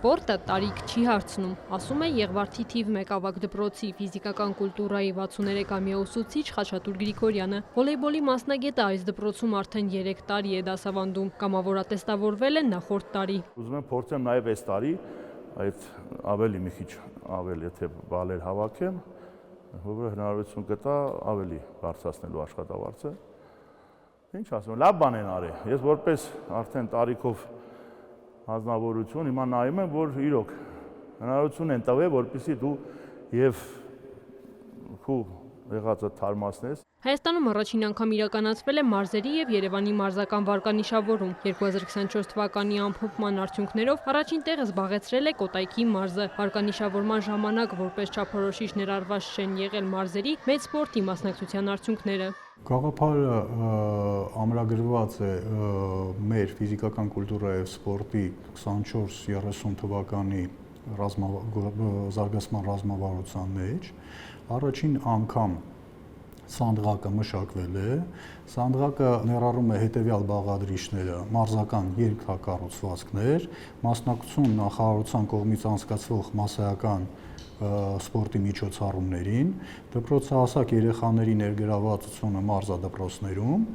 Սպորտը տարիք չի հարցնում, ասում է Եղվարդի թիվ 1 ավագ դպրոցի ֆիզիկական կուլտուրայի 63-ամյա ուսուցիչ Խաչատուր Գրիգորյանը։ Վոլեյբոլի մասնագետը այս դպրոցում արդեն 3 տարի է դասավանդում, կամավորատեստավորվել է նախորդ տարի։ Ուզում եմ փորձեմ նաև այս տարի այդ ավելի մի քիչ ավել, եթե բալեր հավաքեմ, որ հնարավորություն կտա ավելի բարձրացնելու աշխատավարձը։ Ինչ ասեմ, լավ բան են արել։ Ես որպես արդեն տարիքով հանձնավորություն հիմա նայում եմ, որ իրոք հնարավորություն են տվել, որպեսզի դու եւ քու եղածը թարմացնես։ Հայաստանում առաջին անգամ իրականացվել է մարզերի եւ Երևանի մարզական վարկանիշավորում։ 2024 թվականի ամփոփման արդյունքներով առաջին տեղը զբաղեցրել է Կոտայքի մարզը։ Վարկանիշավորման ժամանակ որպես չափորոշիչ ներառված չեն եղել մարզերի մեծ սպորտի մասնակցության արդյունքները։ Գաղափարը ամրագրված է մեր ֆիզիկական կուլտուրայի եւ սպորտի 24-30 թվականի զարգացման ռազմավարության մեջ։ Առաջին անգամ սանդղակը մշակվել է։ Սանդղակը ներառում է հետևյալ բաղադրիչները՝ մարզական երկհակառուցվածքներ, մասնակցություն նախարարության կողմից անցկացվող մասսայական սպորտի միջոցառումներին, դպրոցահասակ երեխաների ներգրավվածությունը մարզադպրոցներում,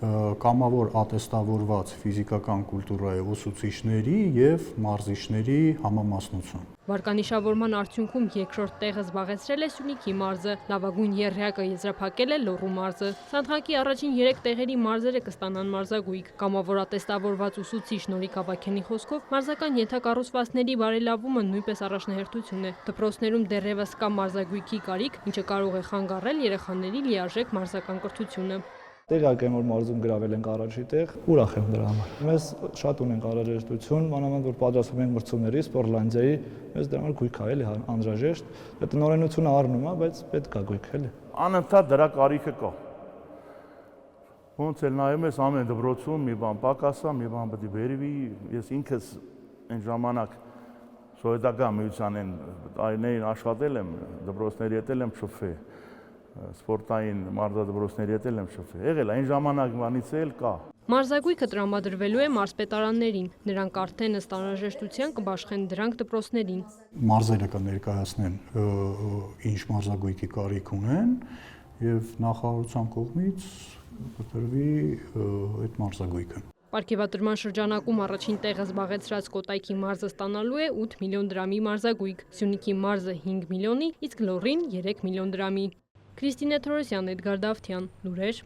կամավոր ատեստավորված ֆիզիկական կուլտուրայի ուսուցիչների եւ մարզիչների համամասնություն։ Վարկանիշավորման արդյունքում երկրորդ տեղը զբաղեցրել է Սյունիքի մարզը, լավագույն եռյակը եզրափակել է Լոռու մարզը։ Սանդղակի առաջին 3 տեղերի մարզերը կստանան մարզագույք։ Կամավոր ատեստավորված ուսուցիչ Նորիկ Ավագյանի խոսքով մարզական ենթակառուցվածքների բարելավումը նույնպես առաջնահերթություն է։ Դպրոցներում դեռևս կա մարզագույքի կարիք, ինչը կարող է խանգարել երեխաների լիարժեք մարզական կրթությունը։ Տեղյակ եմ, որ մարզում գրավել ենք առաջի տեղ, ուրախ եմ դրա համար։ Մեզ շատ ունենք անհրաժեշտություն, մանավանդ որ պատրաստվում ենք մրցումների, Սպորտլանդիայի, մեզ դրա համար գույք է էլի անհրաժեշտ։ Դա տնօրենությունը առնում է, բայց պետք է գույք էլի։ Անընդհատ դրա կարիքը կա։ Ոնց էլ նայում ես ամեն դպրոցում մի բան պակաս է, մի բան պետք է բերվի, ես ինքս այն ժամանակ Սովետական միությանն տարիներին աշխատել եմ, դպրոցների հետ եմ շփվել, սպորտային մարզադպրոցների հետ եմ շփվել։ Եղել այն ժամանակվանից էլ կա։ Մարզագույքը տրամադրվելու է մարզպետարաններին, նրանք արդեն ըստ անհրաժեշտության կբաշխեն դրանք դպրոցներին։ Մարզերը կներկայացնեն ինչ մարզագույքի կարիք ունեն եւ նախարարության կողմից կտրվի այդ մարզագույքը։ Պարգևատրման շրջանակում առաջին տեղը զբաղեցրած Կոտայքի մարզը ստանալու է 8 միլիոն դրամի մարզագույք, Սյունիքի մարզը 5 միլիոնի, իսկ Լոռին 3 միլիոն դրամի։ Քրիստինե Թորոսյան, Էդգար Դավթյան, լուրեր։